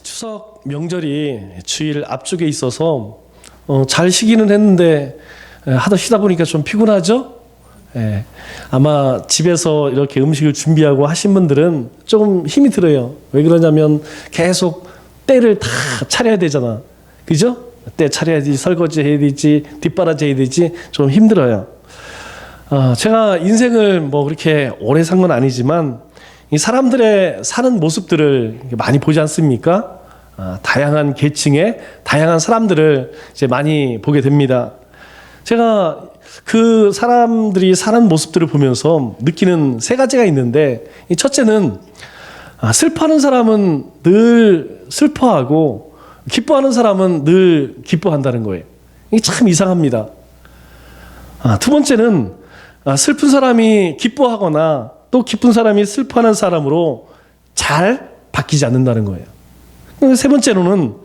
추석 명절이 주일 앞쪽에 있어서 잘 쉬기는 했는데 하다 쉬다 보니까 좀 피곤하죠? 아마 집에서 이렇게 음식을 준비하고 하신 분들은 조금 힘이 들어요. 왜 그러냐면 계속 때를 다 차려야 되잖아. 그죠? 때 차려야지, 설거지 해야 되지, 뒷바라지 해야 되지. 좀 힘들어요. 제가 인생을 뭐 그렇게 오래 산 건 아니지만 이 사람들의 사는 모습들을 많이 보지 않습니까? 다양한 계층의 다양한 사람들을 이제 많이 보게 됩니다. 제가 그 사람들이 사는 모습들을 보면서 느끼는 세 가지가 있는데, 이 첫째는 슬퍼하는 사람은 늘 슬퍼하고 기뻐하는 사람은 늘 기뻐한다는 거예요. 이게 참 이상합니다. 두 번째는 슬픈 사람이 기뻐하거나 또 기쁜 사람이 슬퍼하는 사람으로 잘 바뀌지 않는다는 거예요. 세 번째로는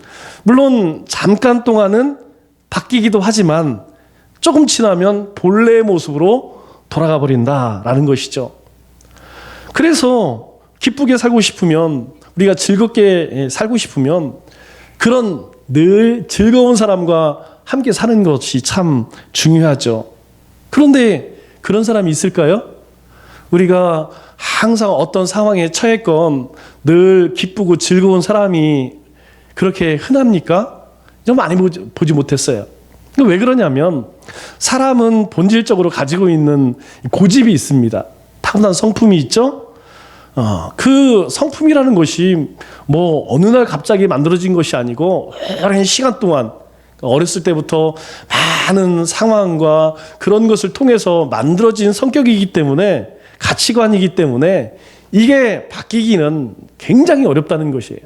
물론 잠깐 동안은 바뀌기도 하지만 조금 지나면 본래의 모습으로 돌아가 버린다라는 것이죠. 그래서 기쁘게 살고 싶으면, 우리가 즐겁게 살고 싶으면 그런 늘 즐거운 사람과 함께 사는 것이 참 중요하죠. 그런데 그런 사람이 있을까요? 우리가 항상 어떤 상황에 처했건 늘 기쁘고 즐거운 사람이 그렇게 흔합니까? 좀 많이 보지 못했어요. 왜 그러냐면 사람은 본질적으로 가지고 있는 고집이 있습니다. 타고난 성품이 있죠? 그 성품이라는 것이 뭐 어느 날 갑자기 만들어진 것이 아니고 오랜 시간 동안 어렸을 때부터 많은 상황과 그런 것을 통해서 만들어진 성격이기 때문에, 가치관이기 때문에 이게 바뀌기는 굉장히 어렵다는 것이에요.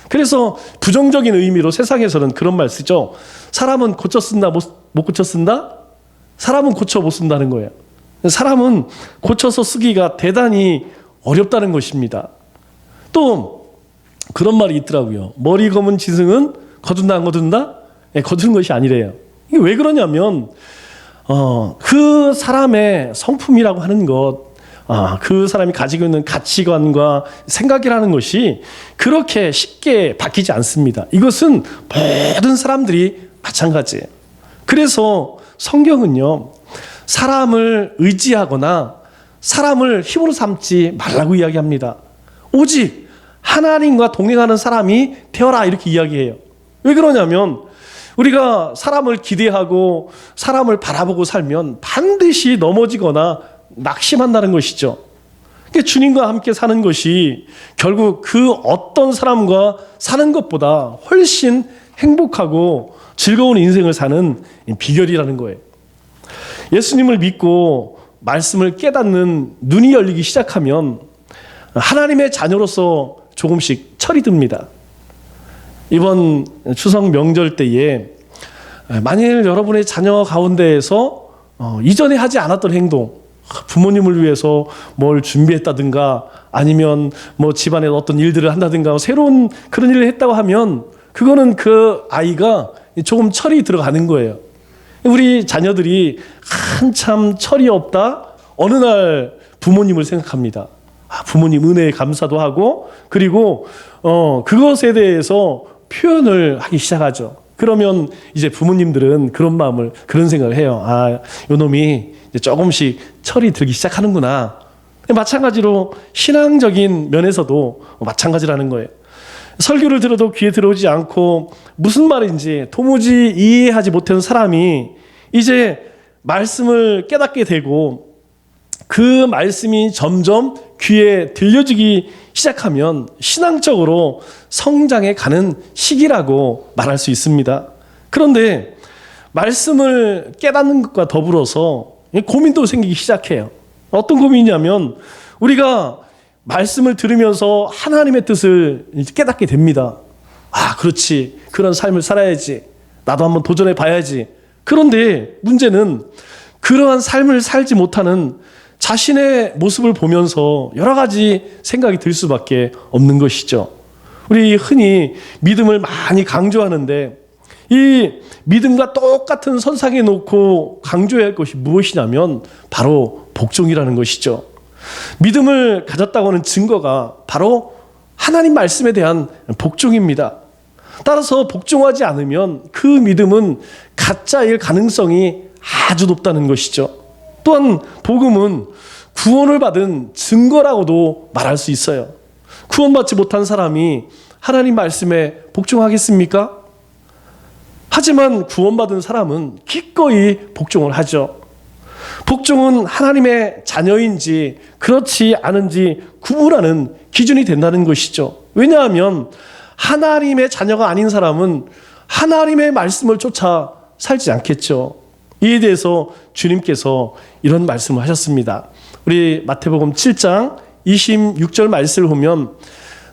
그래서 부정적인 의미로 세상에서는 그런 말 쓰죠. 사람은 고쳐 쓴다, 못 고쳐 쓴다? 사람은 고쳐 못 쓴다는 거예요. 사람은 고쳐서 쓰기가 대단히 어렵다는 것입니다. 또 그런 말이 있더라고요. 머리 검은 짐승은 거둔다 안 거둔다? 거두는 것이 아니래요. 이게 왜 그러냐면 그 사람의 성품이라고 하는 것, 그 사람이 가지고 있는 가치관과 생각이라는 것이 그렇게 쉽게 바뀌지 않습니다. 이것은 모든 사람들이 마찬가지예요. 그래서 성경은요, 사람을 의지하거나 사람을 힘으로 삼지 말라고 이야기합니다. 오직 하나님과 동행하는 사람이 되어라, 이렇게 이야기해요. 왜 그러냐면 우리가 사람을 기대하고 사람을 바라보고 살면 반드시 넘어지거나 낙심한다는 것이죠. 그러니까 주님과 함께 사는 것이 결국 그 어떤 사람과 사는 것보다 훨씬 행복하고 즐거운 인생을 사는 비결이라는 거예요. 예수님을 믿고 말씀을 깨닫는 눈이 열리기 시작하면 하나님의 자녀로서 조금씩 철이 듭니다. 이번 추석 명절 때에 만일 여러분의 자녀 가운데에서 이전에 하지 않았던 행동, 부모님을 위해서 뭘 준비했다든가 아니면 뭐 집안에 어떤 일들을 한다든가 새로운 그런 일을 했다고 하면 그거는 그 아이가 조금 철이 들어가는 거예요. 우리 자녀들이 한참 철이 없다, 어느 날 부모님을 생각합니다. 부모님 은혜에 감사도 하고, 그리고 그것에 대해서 표현을 하기 시작하죠. 그러면 이제 부모님들은 그런 마음을, 그런 생각을 해요. 요 놈이 이제 조금씩 철이 들기 시작하는구나. 마찬가지로 신앙적인 면에서도 마찬가지라는 거예요. 설교를 들어도 귀에 들어오지 않고 무슨 말인지 도무지 이해하지 못하는 사람이 이제 말씀을 깨닫게 되고 그 말씀이 점점 귀에 들려지기 시작하면 신앙적으로 성장해 가는 시기라고 말할 수 있습니다. 그런데 말씀을 깨닫는 것과 더불어서 고민도 생기기 시작해요. 어떤 고민이냐면 우리가 말씀을 들으면서 하나님의 뜻을 깨닫게 됩니다. 그렇지. 그런 삶을 살아야지. 나도 한번 도전해 봐야지. 그런데 문제는 그러한 삶을 살지 못하는 자신의 모습을 보면서 여러 가지 생각이 들 수밖에 없는 것이죠. 우리 흔히 믿음을 많이 강조하는데 이 믿음과 똑같은 선상에 놓고 강조해야 할 것이 무엇이냐면 바로 복종이라는 것이죠. 믿음을 가졌다고 하는 증거가 바로 하나님 말씀에 대한 복종입니다. 따라서 복종하지 않으면 그 믿음은 가짜일 가능성이 아주 높다는 것이죠. 또한 복음은 구원을 받은 증거라고도 말할 수 있어요. 구원받지 못한 사람이 하나님 말씀에 복종하겠습니까? 하지만 구원받은 사람은 기꺼이 복종을 하죠. 복종은 하나님의 자녀인지 그렇지 않은지 구분하는 기준이 된다는 것이죠. 왜냐하면 하나님의 자녀가 아닌 사람은 하나님의 말씀을 쫓아 살지 않겠죠. 이에 대해서 주님께서 이런 말씀을 하셨습니다. 우리 마태복음 7장 26절 말씀을 보면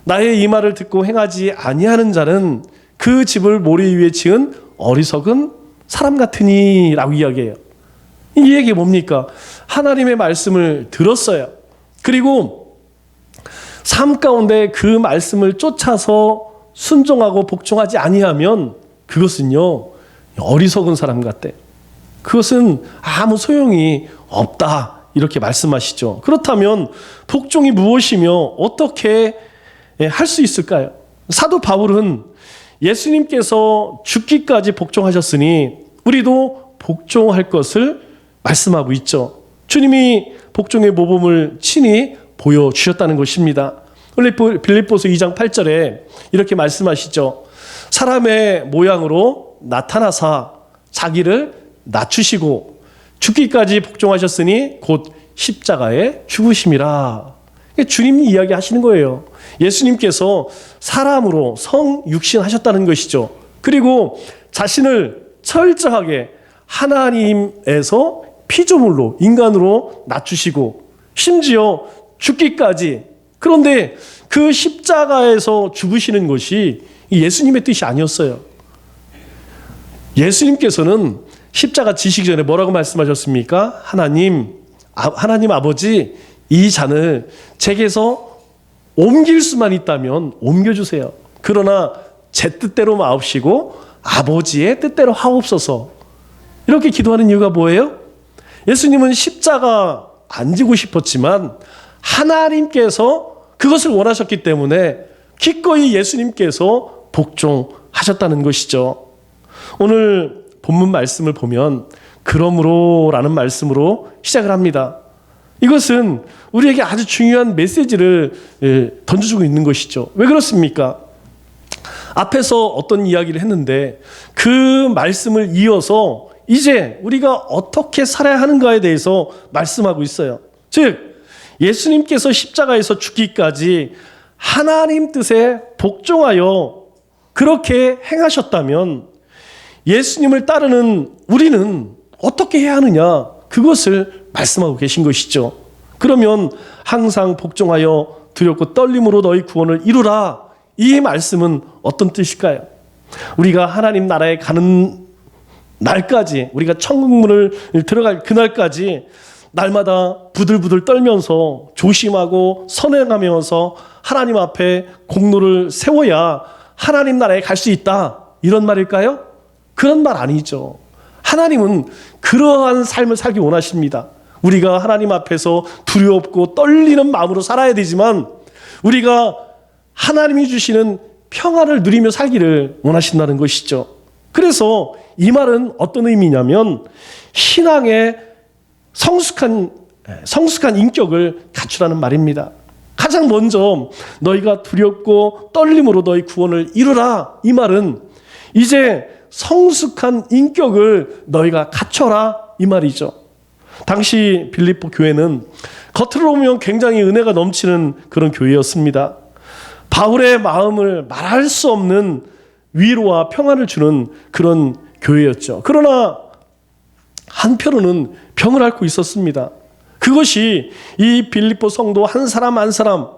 나의 이 말을 듣고 행하지 아니하는 자는 그 집을 모래 위에 지은 어리석은 사람 같으니 라고 이야기해요. 이 얘기 뭡니까? 하나님의 말씀을 들었어요. 그리고 삶 가운데 그 말씀을 쫓아서 순종하고 복종하지 아니하면 그것은요 어리석은 사람 같대. 그것은 아무 소용이 없다 이렇게 말씀하시죠. 그렇다면 복종이 무엇이며 어떻게 할 수 있을까요? 사도 바울은 예수님께서 죽기까지 복종하셨으니 우리도 복종할 것을 말씀하고 있죠. 주님이 복종의 모범을 친히 보여주셨다는 것입니다. 빌립보서 2장 8절에 이렇게 말씀하시죠. 사람의 모양으로 나타나사 자기를 낮추시고 죽기까지 복종하셨으니 곧 십자가에 죽으심이라. 주님이 이야기하시는 거예요. 예수님께서 사람으로 성육신하셨다는 것이죠. 그리고 자신을 철저하게 하나님에서 피조물로 인간으로 낮추시고 심지어 죽기까지. 그런데 그 십자가에서 죽으시는 것이 예수님의 뜻이 아니었어요. 예수님께서는 십자가 지시기 전에 뭐라고 말씀하셨습니까? 하나님 아버지 이 잔을 제게서 옮길 수만 있다면 옮겨주세요. 그러나 제 뜻대로 마옵시고 아버지의 뜻대로 하옵소서. 이렇게 기도하는 이유가 뭐예요? 예수님은 십자가 안 지고 싶었지만 하나님께서 그것을 원하셨기 때문에 기꺼이 예수님께서 복종하셨다는 것이죠. 오늘 본문 말씀을 보면 그러므로라는 말씀으로 시작을 합니다. 이것은 우리에게 아주 중요한 메시지를 던져주고 있는 것이죠. 왜 그렇습니까? 앞에서 어떤 이야기를 했는데 그 말씀을 이어서 이제 우리가 어떻게 살아야 하는가에 대해서 말씀하고 있어요. 즉 예수님께서 십자가에서 죽기까지 하나님 뜻에 복종하여 그렇게 행하셨다면 예수님을 따르는 우리는 어떻게 해야 하느냐, 그것을 말씀하고 계신 것이죠. 그러면 항상 복종하여 두렵고 떨림으로 너희 구원을 이루라. 이 말씀은 어떤 뜻일까요? 우리가 하나님 나라에 가는 날까지, 우리가 천국문을 들어갈 그날까지 날마다 부들부들 떨면서 조심하고 선행하면서 하나님 앞에 공로를 세워야 하나님 나라에 갈 수 있다, 이런 말일까요? 그런 말 아니죠. 하나님은 그러한 삶을 살기 원하십니다. 우리가 하나님 앞에서 두렵고 떨리는 마음으로 살아야 되지만 우리가 하나님이 주시는 평안을 누리며 살기를 원하신다는 것이죠. 그래서 이 말은 어떤 의미냐면 신앙의 성숙한 인격을 갖추라는 말입니다. 가장 먼저 너희가 두렵고 떨림으로 너희 구원을 이루라. 이 말은 이제 성숙한 인격을 너희가 갖춰라, 이 말이죠. 당시 빌립보 교회는 겉으로 보면 굉장히 은혜가 넘치는 그런 교회였습니다. 바울의 마음을 말할 수 없는 위로와 평안을 주는 그런 교회였죠. 그러나 한편으로는 병을 앓고 있었습니다. 그것이 이 빌립보 성도 한 사람 한 사람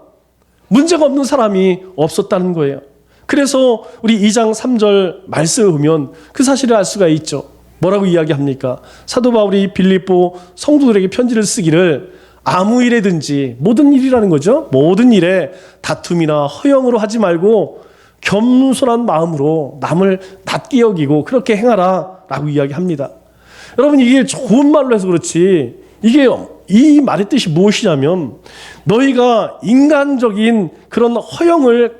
문제가 없는 사람이 없었다는 거예요. 그래서 우리 2장 3절 말씀을 보면 그 사실을 알 수가 있죠. 뭐라고 이야기합니까? 사도 바울이 빌립보 성도들에게 편지를 쓰기를 아무 일에든지, 모든 일이라는 거죠. 모든 일에 다툼이나 허영으로 하지 말고 겸손한 마음으로 남을 낮게 여기고 그렇게 행하라 라고 이야기합니다. 여러분, 이게 좋은 말로 해서 그렇지 이게 이 말의 뜻이 무엇이냐면 너희가 인간적인 그런 허영을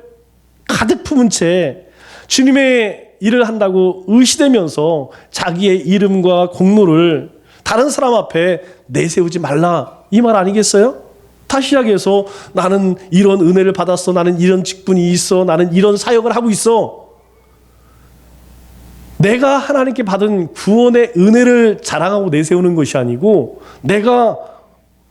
가득 품은 채 주님의 일을 한다고 의시되면서 자기의 이름과 공로를 다른 사람 앞에 내세우지 말라, 이 말 아니겠어요? 다시 시작해서 나는 이런 은혜를 받았어, 나는 이런 직분이 있어, 나는 이런 사역을 하고 있어. 내가 하나님께 받은 구원의 은혜를 자랑하고 내세우는 것이 아니고 내가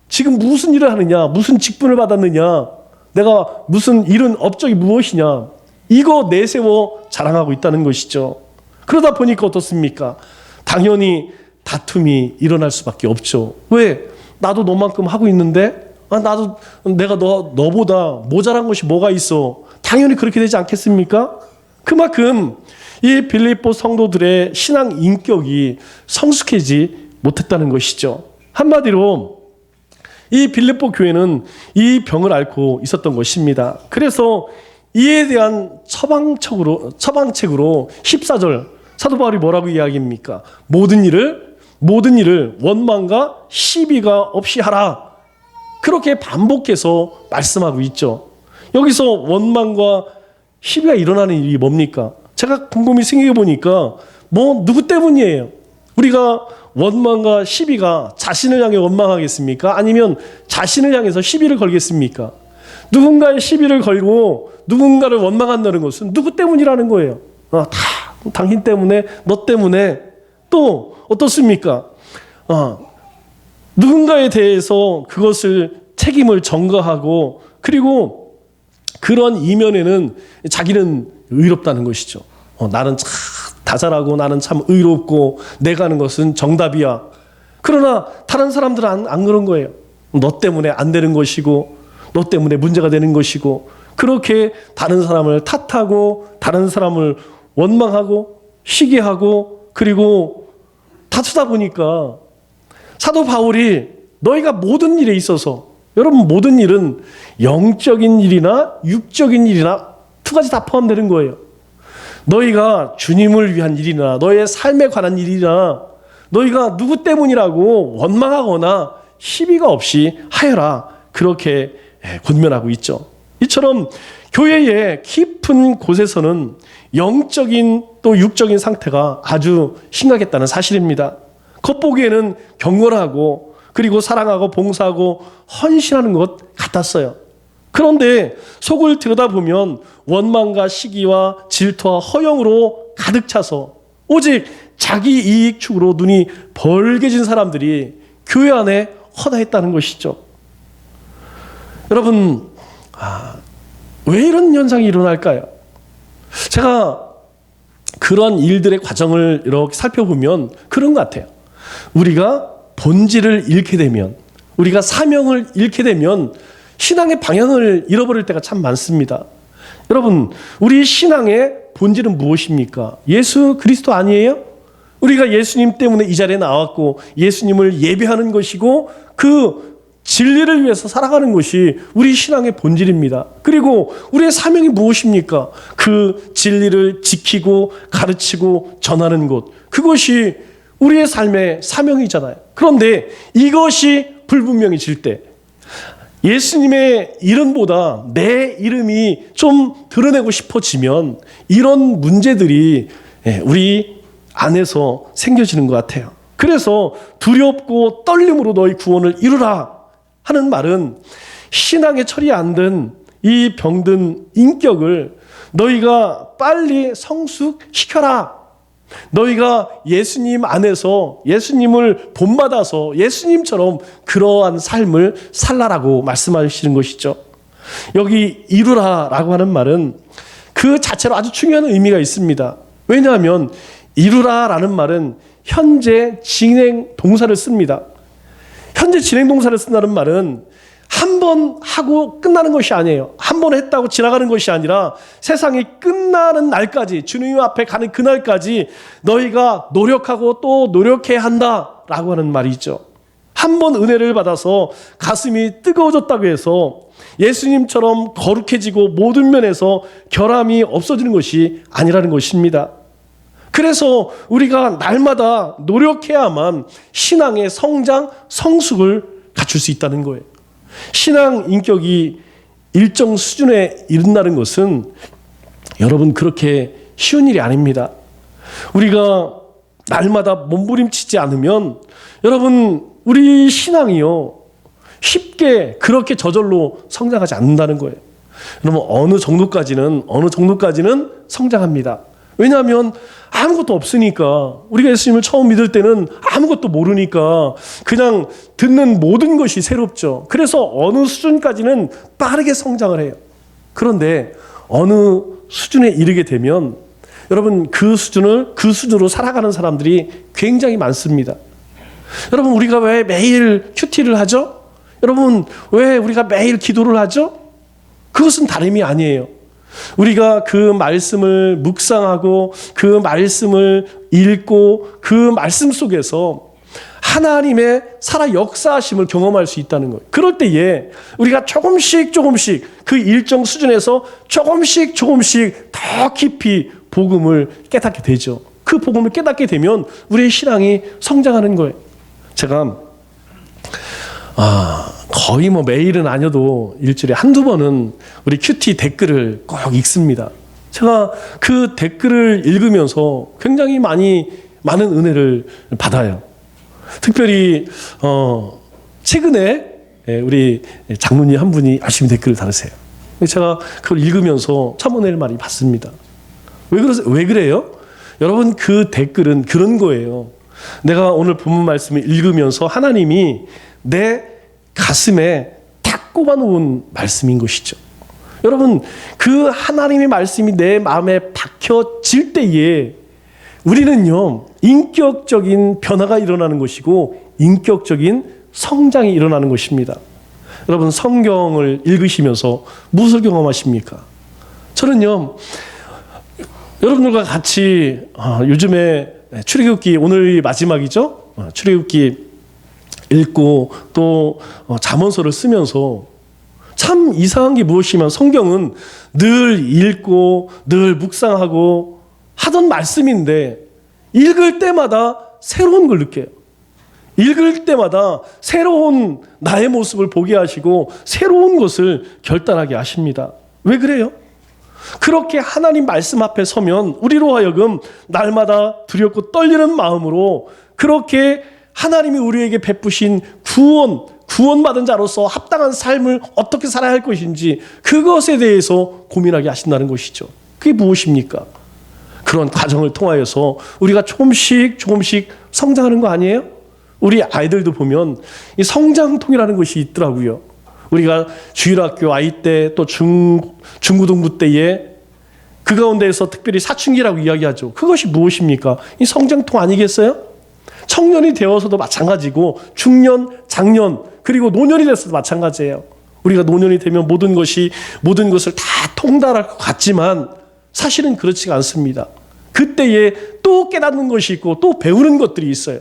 지금 무슨 일을 하느냐, 무슨 직분을 받았느냐, 내가 무슨 이런 업적이 무엇이냐, 이거 내세워 자랑하고 있다는 것이죠. 그러다 보니까 어떻습니까? 당연히 다툼이 일어날 수밖에 없죠. 왜? 나도 너만큼 하고 있는데 나도 내가 너보다 모자란 것이 뭐가 있어? 당연히 그렇게 되지 않겠습니까? 그만큼 이 빌립보 성도들의 신앙 인격이 성숙하지 못했다는 것이죠. 한마디로 이 빌립보 교회는 이 병을 앓고 있었던 것입니다. 그래서 이에 대한 처방책으로 14절 사도 바울이 뭐라고 이야기합니까? 모든 일을 원망과 시비가 없이 하라. 그렇게 반복해서 말씀하고 있죠. 여기서 원망과 시비가 일어나는 일이 뭡니까? 제가 곰곰이 생각해 보니까 누구 때문이에요? 우리가 원망과 시비가 자신을 향해 원망하겠습니까? 아니면 자신을 향해서 시비를 걸겠습니까? 누군가의 시비를 걸고 누군가를 원망한다는 것은 누구 때문이라는 거예요. 다 당신 때문에, 너 때문에. 또 어떻습니까? 누군가에 대해서 그것을 책임을 전가하고 그리고 그런 이면에는 자기는 의롭다는 것이죠. 나는 참 다 잘하고 나는 참 의롭고 내가 하는 것은 정답이야. 그러나 다른 사람들은 안 그런 거예요. 너 때문에 안 되는 것이고 너 때문에 문제가 되는 것이고 그렇게 다른 사람을 탓하고 다른 사람을 원망하고 시기하고 그리고 다투다 보니까 사도 바울이 너희가 모든 일에 있어서, 여러분 모든 일은 영적인 일이나 육적인 일이나 두 가지 다 포함되는 거예요. 너희가 주님을 위한 일이나 너의 삶에 관한 일이나 너희가 누구 때문이라고 원망하거나 시비가 없이 하여라, 그렇게 권면하고 있죠. 이처럼 교회의 깊은 곳에서는 영적인 또 육적인 상태가 아주 심각했다는 사실입니다. 겉보기에는 경건하고 그리고 사랑하고 봉사하고 헌신하는 것 같았어요. 그런데 속을 들여다보면 원망과 시기와 질투와 허영으로 가득 차서 오직 자기 이익 추구로 눈이 벌게진 사람들이 교회 안에 허다했다는 것이죠. 여러분, 왜 이런 현상이 일어날까요? 제가 그런 일들의 과정을 이렇게 살펴보면 그런 것 같아요. 우리가 본질을 잃게 되면, 우리가 사명을 잃게 되면 신앙의 방향을 잃어버릴 때가 참 많습니다. 여러분, 우리 신앙의 본질은 무엇입니까? 예수 그리스도 아니에요? 우리가 예수님 때문에 이 자리에 나왔고 예수님을 예배하는 것이고 그 진리를 위해서 살아가는 것이 우리 신앙의 본질입니다. 그리고 우리의 사명이 무엇입니까? 그 진리를 지키고 가르치고 전하는 것, 그것이 우리의 삶의 사명이잖아요. 그런데 이것이 불분명해질 때, 예수님의 이름보다 내 이름이 좀 드러내고 싶어지면 이런 문제들이 우리 안에서 생겨지는 것 같아요. 그래서 두렵고 떨림으로 너희 구원을 이루라 하는 말은 신앙의 철이 안 든 이 병든 인격을 너희가 빨리 성숙시켜라. 너희가 예수님 안에서 예수님을 본받아서 예수님처럼 그러한 삶을 살라라고 말씀하시는 것이죠. 여기 이루라라고 하는 말은 그 자체로 아주 중요한 의미가 있습니다. 왜냐하면 이루라라는 말은 현재 진행 동사를 씁니다. 현재 진행 동사를 쓴다는 말은 한 번 하고 끝나는 것이 아니에요. 한 번 했다고 지나가는 것이 아니라 세상이 끝나는 날까지, 주님 앞에 가는 그날까지 너희가 노력하고 또 노력해야 한다라고 하는 말이죠. 한 번 은혜를 받아서 가슴이 뜨거워졌다고 해서 예수님처럼 거룩해지고 모든 면에서 결함이 없어지는 것이 아니라는 것입니다. 그래서 우리가 날마다 노력해야만 신앙의 성장, 성숙을 갖출 수 있다는 거예요. 신앙 인격이 일정 수준에 이른다는 것은 여러분 그렇게 쉬운 일이 아닙니다. 우리가 날마다 몸부림치지 않으면 여러분 우리 신앙이요 쉽게 그렇게 저절로 성장하지 않는다는 거예요. 여러분 어느 정도까지는 성장합니다. 왜냐하면 아무것도 없으니까. 우리가 예수님을 처음 믿을 때는 아무것도 모르니까 그냥 듣는 모든 것이 새롭죠. 그래서 어느 수준까지는 빠르게 성장을 해요. 그런데 어느 수준에 이르게 되면 여러분 그 수준으로 살아가는 사람들이 굉장히 많습니다. 여러분 우리가 왜 매일 큐티를 하죠? 여러분 왜 우리가 매일 기도를 하죠? 그것은 다름이 아니에요. 우리가 그 말씀을 묵상하고 그 말씀을 읽고 그 말씀 속에서 하나님의 살아 역사하심을 경험할 수 있다는 거예요. 그럴 때에 우리가 조금씩 그 일정 수준에서 조금씩 더 깊이 복음을 깨닫게 되죠. 그 복음을 깨닫게 되면 우리의 신앙이 성장하는 거예요. 제가 거의 매일은 아니어도 일주일에 한두 번은 우리 큐티 댓글을 꼭 읽습니다. 제가 그 댓글을 읽으면서 굉장히 많은 은혜를 받아요. 특별히 최근에 우리 장로님 한 분이 열심히 댓글을 달으세요. 제가 그걸 읽으면서 참 은혜를 많이 받습니다. 왜 그래요? 여러분 그 댓글은 그런 거예요. 내가 오늘 본문 말씀을 읽으면서 하나님이 내 가슴에 탁 꼽아놓은 말씀인 것이죠. 여러분 그 하나님의 말씀이 내 마음에 박혀질 때에 우리는요 인격적인 변화가 일어나는 것이고 인격적인 성장이 일어나는 것입니다. 여러분 성경을 읽으시면서 무엇을 경험하십니까? 저는요 여러분들과 같이 요즘에 출애굽기 오늘이 마지막이죠. 출애굽기 읽고 또 잠언서를 쓰면서 참 이상한 게 무엇이면 성경은 늘 읽고 늘 묵상하고 하던 말씀인데 읽을 때마다 새로운 걸 느껴요. 읽을 때마다 새로운 나의 모습을 보게 하시고 새로운 것을 결단하게 하십니다. 왜 그래요? 그렇게 하나님 말씀 앞에 서면 우리로 하여금 날마다 두렵고 떨리는 마음으로 그렇게 하나님이 우리에게 베푸신 구원받은 자로서 합당한 삶을 어떻게 살아야 할 것인지 그것에 대해서 고민하게 하신다는 것이죠. 그게 무엇입니까? 그런 과정을 통하여서 우리가 조금씩 성장하는 거 아니에요? 우리 아이들도 보면 이 성장통이라는 것이 있더라고요. 우리가 주일학교 아이 때 또 중고등부 때에 그 가운데에서 특별히 사춘기라고 이야기하죠. 그것이 무엇입니까? 이 성장통 아니겠어요? 청년이 되어서도 마찬가지고 중년, 장년 그리고 노년이 돼서도 마찬가지예요. 우리가 노년이 되면 모든 것을 다 통달할 것 같지만 사실은 그렇지가 않습니다. 그때에 또 깨닫는 것이 있고 또 배우는 것들이 있어요.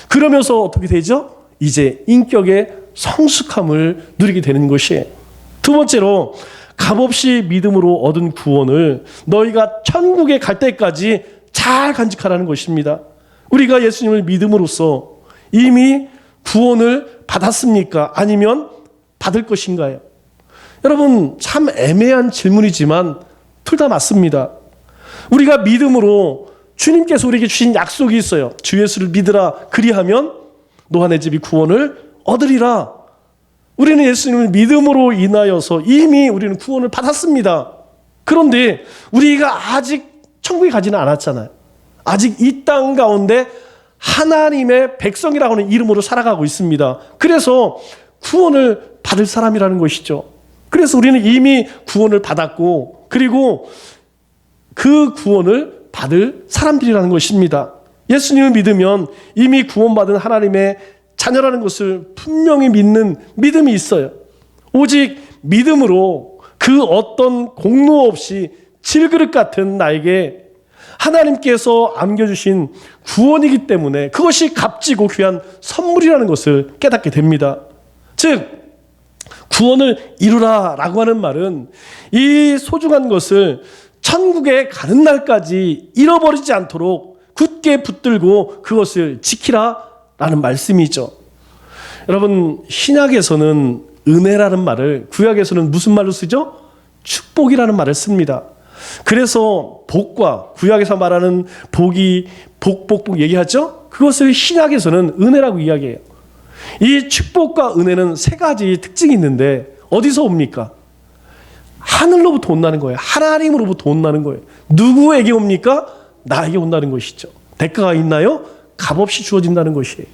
그러면서 어떻게 되죠? 이제 인격의 성숙함을 누리게 되는 것이에요. 두 번째로 값없이 믿음으로 얻은 구원을 너희가 천국에 갈 때까지 잘 간직하라는 것입니다. 우리가 예수님을 믿음으로써 이미 구원을 받았습니까? 아니면 받을 것인가요? 여러분 참 애매한 질문이지만 둘 다 맞습니다. 우리가 믿음으로 주님께서 우리에게 주신 약속이 있어요. 주 예수를 믿으라 그리하면 너와 내 집이 구원을 얻으리라. 우리는 예수님을 믿음으로 인하여서 이미 우리는 구원을 받았습니다. 그런데 우리가 아직 천국에 가지는 않았잖아요. 아직 이 땅 가운데 하나님의 백성이라고 하는 이름으로 살아가고 있습니다. 그래서 구원을 받을 사람이라는 것이죠. 그래서 우리는 이미 구원을 받았고 그리고 그 구원을 받을 사람들이라는 것입니다. 예수님을 믿으면 이미 구원받은 하나님의 자녀라는 것을 분명히 믿는 믿음이 있어요. 오직 믿음으로 그 어떤 공로 없이 질그릇 같은 나에게 하나님께서 안겨주신 구원이기 때문에 그것이 값지고 귀한 선물이라는 것을 깨닫게 됩니다. 즉 구원을 이루라 라고 하는 말은 이 소중한 것을 천국에 가는 날까지 잃어버리지 않도록 굳게 붙들고 그것을 지키라라는 말씀이죠. 여러분, 신약에서는 은혜라는 말을, 구약에서는 무슨 말로 쓰죠? 축복이라는 말을 씁니다. 그래서 복과, 구약에서 말하는 복이 복 얘기하죠? 그것을 신약에서는 은혜라고 이야기해요. 이 축복과 은혜는 세 가지 특징이 있는데 어디서 옵니까? 하늘로부터 온다는 거예요. 하나님으로부터 온다는 거예요. 누구에게 옵니까? 나에게 온다는 것이죠. 대가가 있나요? 값없이 주어진다는 것이에요.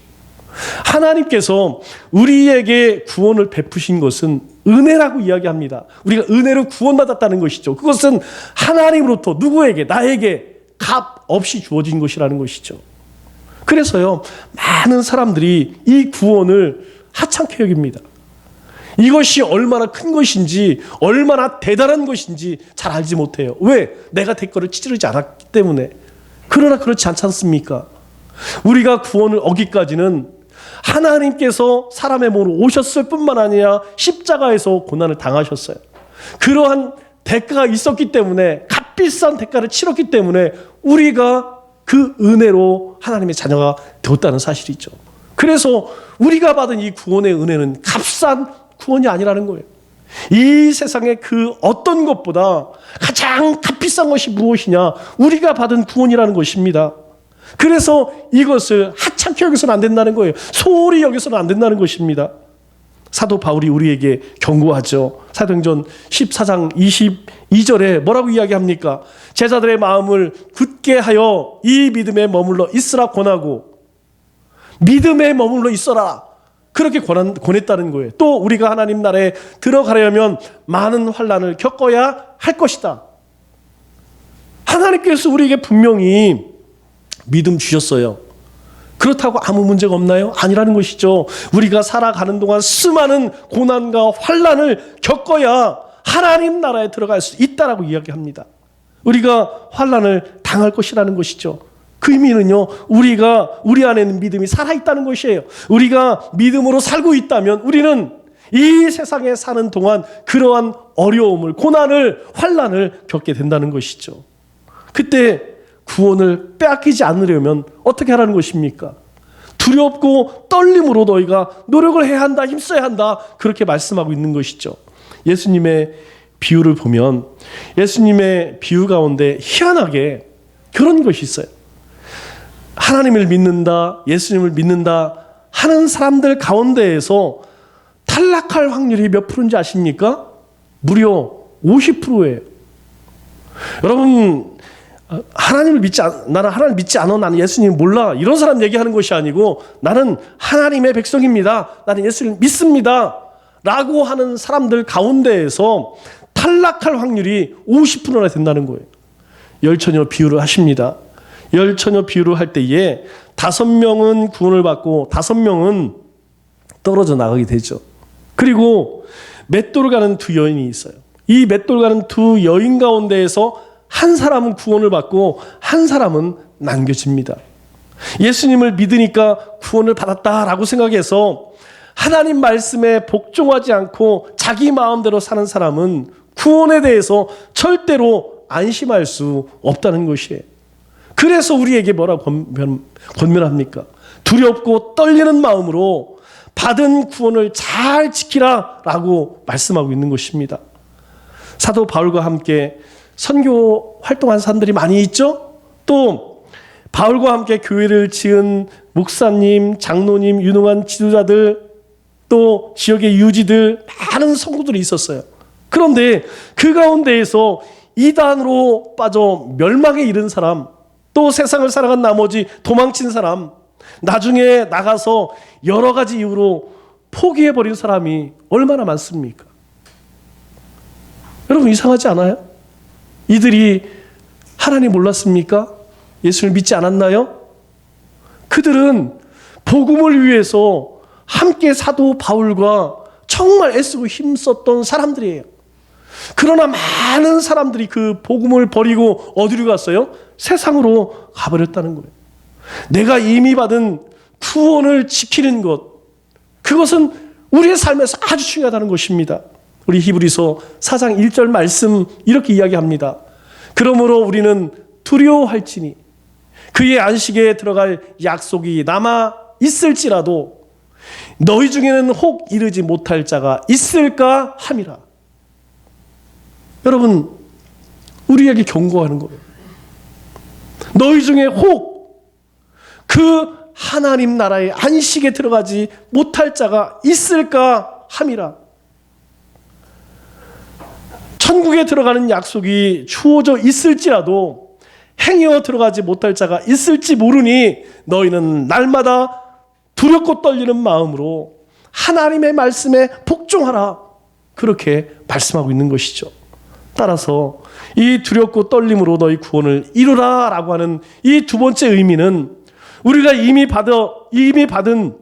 하나님께서 우리에게 구원을 베푸신 것은 은혜라고 이야기합니다. 우리가 은혜로 구원받았다는 것이죠. 그것은 하나님으로부터 누구에게? 나에게 값 없이 주어진 것이라는 것이죠. 그래서요, 많은 사람들이 이 구원을 하찮게 여깁니다. 이것이 얼마나 큰 것인지, 얼마나 대단한 것인지 잘 알지 못해요. 왜? 내가 대가를 치르지 않았기 때문에. 그러나 그렇지 않지 않습니까? 우리가 구원을 얻기까지는 하나님께서 사람의 몸으로 오셨을 뿐만 아니라 십자가에서 고난을 당하셨어요. 그러한 대가가 있었기 때문에, 값비싼 대가를 치렀기 때문에 우리가 그 은혜로 하나님의 자녀가 되었다는 사실이죠. 그래서 우리가 받은 이 구원의 은혜는 값싼 구원이 아니라는 거예요. 이 세상의 그 어떤 것보다 가장 값비싼 것이 무엇이냐? 우리가 받은 구원이라는 것입니다. 그래서 이것을 하찮게 여겨서는 안 된다는 거예요. 소홀히 여겨서는 안 된다는 것입니다. 사도 바울이 우리에게 경고하죠. 사도행전 14장 22절에 뭐라고 이야기합니까? 제자들의 마음을 굳게 하여 이 믿음에 머물러 있으라 권하고, 믿음에 머물러 있어라, 그렇게 권했다는 거예요. 또 우리가 하나님 나라에 들어가려면 많은 환난을 겪어야 할 것이다. 하나님께서 우리에게 분명히 믿음 주셨어요. 그렇다고 아무 문제가 없나요? 아니라는 것이죠. 우리가 살아가는 동안 수많은 고난과 환난을 겪어야 하나님 나라에 들어갈 수 있다라고 이야기합니다. 우리가 환난을 당할 것이라는 것이죠. 그 의미는요, 우리 안에 있는 믿음이 살아있다는 것이에요. 우리가 믿음으로 살고 있다면 우리는 이 세상에 사는 동안 그러한 어려움을, 고난을, 환난을 겪게 된다는 것이죠. 그때 구원을 빼앗기지 않으려면 어떻게 하라는 것입니까? 두렵고 떨림으로 너희가 노력을 해야 한다, 힘써야 한다, 그렇게 말씀하고 있는 것이죠. 예수님의 비유를 보면 예수님의 비유 가운데 희한하게 그런 것이 있어요. 하나님을 믿는다, 예수님을 믿는다 하는 사람들 가운데에서 탈락할 확률이 몇 프로인지 아십니까? 무려 50%예요. 여러분, 나는 하나님 믿지 않아, 나는 예수님 몰라, 이런 사람 얘기하는 것이 아니고, 나는 하나님의 백성입니다, 나는 예수님 믿습니다 라고 하는 사람들 가운데에서 탈락할 확률이 50%나 된다는 거예요. 열처녀 비유를 하십니다. 열처녀 비유를 할 때에 5명은 구원을 받고 5명은 떨어져 나가게 되죠. 그리고 맷돌을 가는 두 여인이 있어요. 이 맷돌 가는 두 여인 가운데에서 한 사람은 구원을 받고 한 사람은 남겨집니다. 예수님을 믿으니까 구원을 받았다라고 생각해서 하나님 말씀에 복종하지 않고 자기 마음대로 사는 사람은 구원에 대해서 절대로 안심할 수 없다는 것이에요. 그래서 우리에게 뭐라고 권면합니까? 두렵고 떨리는 마음으로 받은 구원을 잘 지키라 라고 말씀하고 있는 것입니다. 사도 바울과 함께 선교 활동한 사람들이 많이 있죠? 또 바울과 함께 교회를 지은 목사님, 장로님, 유능한 지도자들, 또 지역의 유지들, 많은 성도들이 있었어요. 그런데 그 가운데에서 이단으로 빠져 멸망에 이른 사람, 또 세상을 살아간 나머지 도망친 사람, 나중에 나가서 여러 가지 이유로 포기해버린 사람이 얼마나 많습니까? 여러분, 이상하지 않아요? 이들이 하나님 몰랐습니까? 예수를 믿지 않았나요? 그들은 복음을 위해서 함께 사도 바울과 정말 애쓰고 힘썼던 사람들이에요. 그러나 많은 사람들이 그 복음을 버리고 어디로 갔어요? 세상으로 가버렸다는 거예요. 내가 이미 받은 구원을 지키는 것, 그것은 우리의 삶에서 아주 중요하다는 것입니다. 우리 히브리서 4장 1절 말씀 이렇게 이야기합니다. 그러므로 우리는 두려워할지니 그의 안식에 들어갈 약속이 남아 있을지라도 너희 중에는 혹 이르지 못할 자가 있을까 함이라. 여러분, 우리에게 경고하는 거예요. 너희 중에 혹 그 하나님 나라의 안식에 들어가지 못할 자가 있을까 함이라. 천국에 들어가는 약속이 주어져 있을지라도 행여 들어가지 못할 자가 있을지 모르니 너희는 날마다 두렵고 떨리는 마음으로 하나님의 말씀에 복종하라. 그렇게 말씀하고 있는 것이죠. 따라서 이 두렵고 떨림으로 너희 구원을 이루라 라고 하는 이 두 번째 의미는 우리가 이미 받은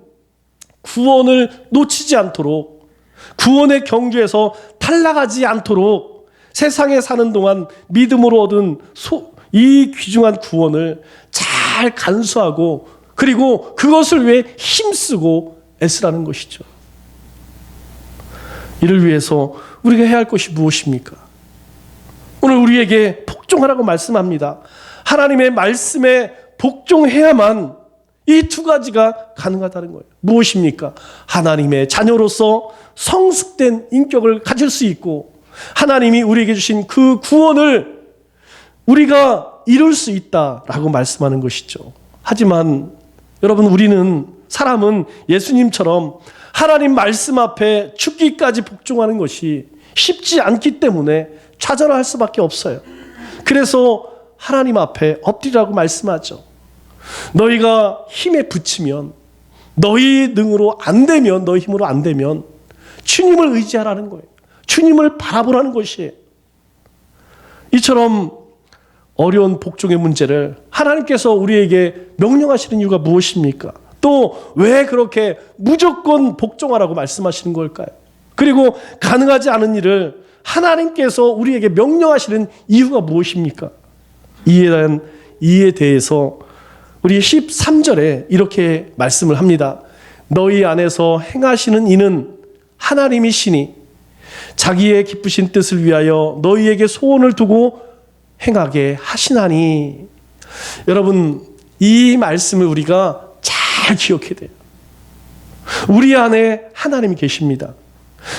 구원을 놓치지 않도록, 구원의 경주에서 탈락하지 않도록 세상에 사는 동안 믿음으로 얻은 이 귀중한 구원을 잘 간수하고 그리고 그것을 위해 힘쓰고 애쓰라는 것이죠. 이를 위해서 우리가 해야 할 것이 무엇입니까? 오늘 우리에게 복종하라고 말씀합니다. 하나님의 말씀에 복종해야만 이 두 가지가 가능하다는 거예요. 무엇입니까? 하나님의 자녀로서 성숙된 인격을 가질 수 있고 하나님이 우리에게 주신 그 구원을 우리가 이룰 수 있다라고 말씀하는 것이죠. 하지만 여러분, 사람은 예수님처럼 하나님 말씀 앞에 죽기까지 복종하는 것이 쉽지 않기 때문에 좌절할 수밖에 없어요. 그래서 하나님 앞에 엎드리라고 말씀하죠. 너희가 힘에 부치면, 너희 능으로 안 되면, 너희 힘으로 안 되면 주님을 의지하라는 거예요. 주님을 바라보라는 것이에요. 이처럼 어려운 복종의 문제를 하나님께서 우리에게 명령하시는 이유가 무엇입니까? 또 왜 그렇게 무조건 복종하라고 말씀하시는 걸까요? 그리고 가능하지 않은 일을 하나님께서 우리에게 명령하시는 이유가 무엇입니까? 이에 대해서 우리 13절에 이렇게 말씀을 합니다. 너희 안에서 행하시는 이는 하나님이시니 자기의 기쁘신 뜻을 위하여 너희에게 소원을 두고 행하게 하시나니. 여러분, 이 말씀을 우리가 잘 기억해야 돼요. 우리 안에 하나님이 계십니다.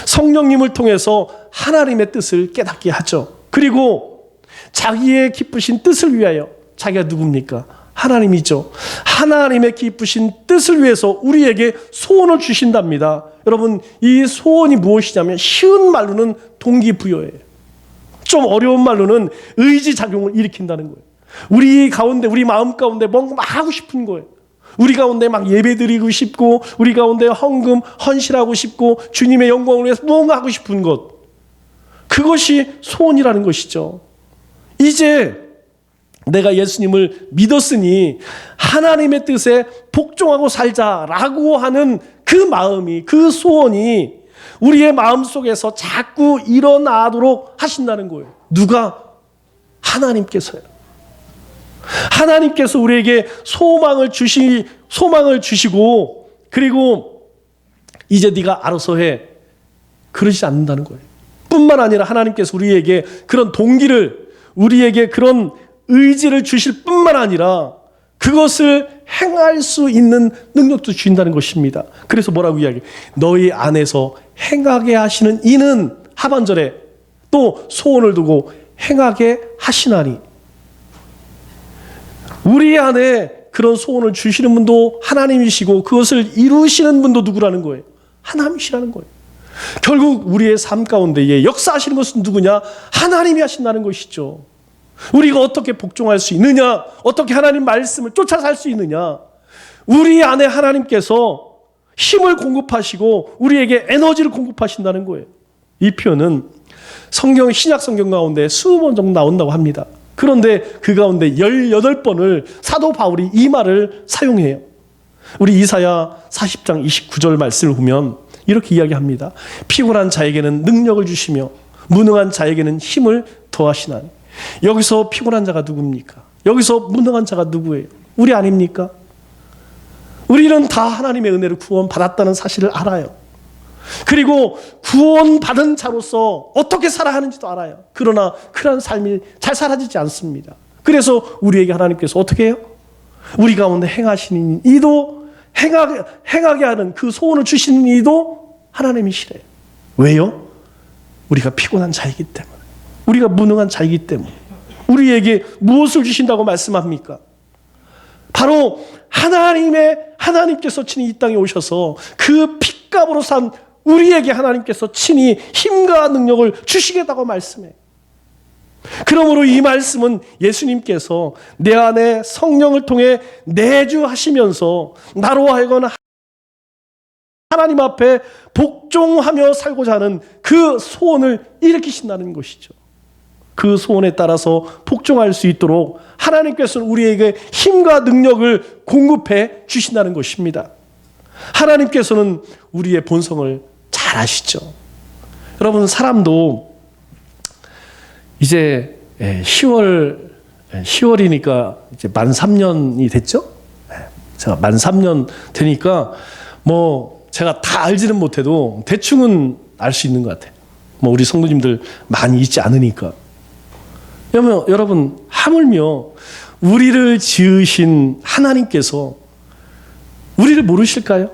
성령님을 통해서 하나님의 뜻을 깨닫게 하죠. 그리고 자기의 기쁘신 뜻을 위하여, 자기가 누굽니까? 하나님이죠. 하나님의 기쁘신 뜻을 위해서 우리에게 소원을 주신답니다. 여러분, 이 소원이 무엇이냐면 쉬운 말로는 동기부여예요. 좀 어려운 말로는 의지작용을 일으킨다는 거예요. 우리 가운데, 우리 마음 가운데 뭔가 막 하고 싶은 거예요. 우리 가운데 막 예배드리고 싶고, 우리 가운데 헌금, 헌신하고 싶고, 주님의 영광을 위해서 뭔가 하고 싶은 것. 그것이 소원이라는 것이죠. 이제 내가 예수님을 믿었으니 하나님의 뜻에 복종하고 살자라고 하는 그 마음이, 그 소원이 우리의 마음속에서 자꾸 일어나도록 하신다는 거예요. 누가? 하나님께서요. 하나님께서 우리에게 소망을 주시고 그리고 이제 네가 알아서 해. 그러지 않는다는 거예요. 뿐만 아니라 하나님께서 우리에게 그런 동기를, 우리에게 그런 의지를 주실 뿐만 아니라 그것을 행할 수 있는 능력도 주신다는 것입니다. 그래서 뭐라고 이야기해요? 너희 안에서 행하게 하시는 이는, 하반절에 또 소원을 두고 행하게 하시나니. 우리 안에 그런 소원을 주시는 분도 하나님이시고 그것을 이루시는 분도 누구라는 거예요? 하나님이시라는 거예요. 결국 우리의 삶 가운데에 역사하시는 것은 누구냐? 하나님이 하신다는 것이죠. 우리가 어떻게 복종할 수 있느냐? 어떻게 하나님 말씀을 쫓아 살 수 있느냐? 우리 안에 하나님께서 힘을 공급하시고 우리에게 에너지를 공급하신다는 거예요. 이 표현은 신약 성경 가운데 20번 정도 나온다고 합니다. 그런데 그 가운데 18번을 사도 바울이 이 말을 사용해요. 우리 이사야 40장 29절 말씀을 보면 이렇게 이야기합니다. 피곤한 자에게는 능력을 주시며 무능한 자에게는 힘을 더하시나니. 여기서 피곤한 자가 누굽니까? 여기서 무능한 자가 누구예요? 우리 아닙니까? 우리는 다 하나님의 은혜를 구원받았다는 사실을 알아요. 그리고 구원받은 자로서 어떻게 살아야 하는지도 알아요. 그러나 그런 삶이 잘 살아지지 않습니다. 그래서 우리에게 하나님께서 어떻게 해요? 우리 가운데 행하시는 이도 행하게 하는 그 소원을 주시는 이도 하나님이시래요. 왜요? 우리가 피곤한 자이기 때문에, 우리가 무능한 자이기 때문에. 우리에게 무엇을 주신다고 말씀합니까? 바로 하나님께서 친히 이 땅에 오셔서 그 핏값으로 산 우리에게 하나님께서 친히 힘과 능력을 주시겠다고 말씀해요. 그러므로 이 말씀은 예수님께서 내 안에 성령을 통해 내주하시면서 나로 하여금 하나님 앞에 복종하며 살고자 하는 그 소원을 일으키신다는 것이죠. 그 소원에 따라서 복종할 수 있도록 하나님께서는 우리에게 힘과 능력을 공급해 주신다는 것입니다. 하나님께서는 우리의 본성을 잘 아시죠. 여러분, 사람도 이제 10월이니까 이제 만 3년이 됐죠? 제가 만 3년 되니까 뭐 제가 다 알지는 못해도 대충은 알 수 있는 것 같아요. 뭐 우리 성도님들 많이 있지 않으니까. 여러분, 하물며 우리를 지으신 하나님께서 우리를 모르실까요?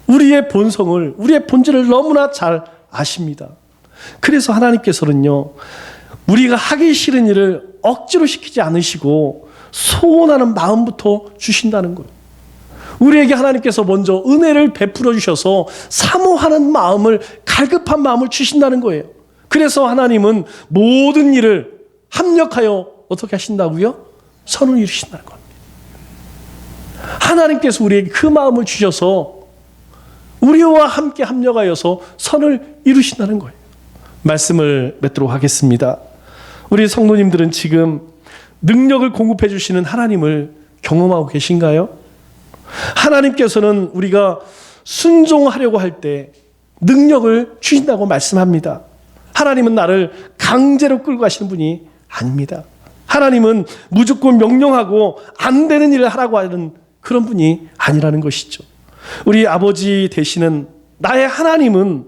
우리의 본성을, 우리의 본질을 너무나 잘 아십니다. 그래서 하나님께서는요, 우리가 하기 싫은 일을 억지로 시키지 않으시고 소원하는 마음부터 주신다는 거예요. 우리에게 하나님께서 먼저 은혜를 베풀어 주셔서 사모하는 마음을, 갈급한 마음을 주신다는 거예요. 그래서 하나님은 모든 일을 합력하여 어떻게 하신다고요? 선을 이루신다는 겁니다. 하나님께서 우리에게 그 마음을 주셔서 우리와 함께 합력하여서 선을 이루신다는 거예요. 말씀을 맺도록 하겠습니다. 우리 성도님들은 지금 능력을 공급해 주시는 하나님을 경험하고 계신가요? 하나님께서는 우리가 순종하려고 할 때 능력을 주신다고 말씀합니다. 하나님은 나를 강제로 끌고 가시는 분이 아닙니다. 하나님은 무조건 명령하고 안 되는 일을 하라고 하는 그런 분이 아니라는 것이죠. 우리 아버지 되시는 나의 하나님은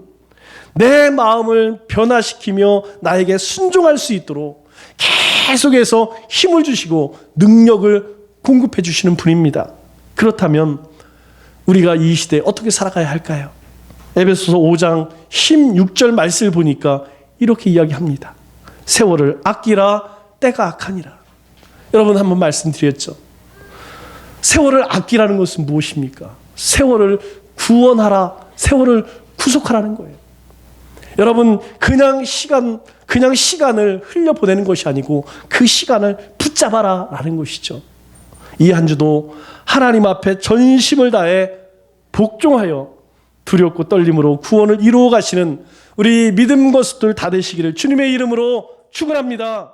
내 마음을 변화시키며 나에게 순종할 수 있도록 계속해서 힘을 주시고 능력을 공급해 주시는 분입니다. 그렇다면 우리가 이 시대에 어떻게 살아가야 할까요? 에베소서 5장 16절 말씀을 보니까 이렇게 이야기합니다. 세월을 아끼라, 때가 악하니라. 여러분, 한번 말씀드렸죠. 세월을 아끼라는 것은 무엇입니까? 세월을 구원하라, 세월을 구속하라는 거예요. 여러분, 그냥 시간을 흘려보내는 것이 아니고 그 시간을 붙잡아라 라는 것이죠. 이 한 주도 하나님 앞에 전심을 다해 복종하여 두렵고 떨림으로 구원을 이루어 가시는 우리 믿음 거스들 다 되시기를 주님의 이름으로 축원합니다.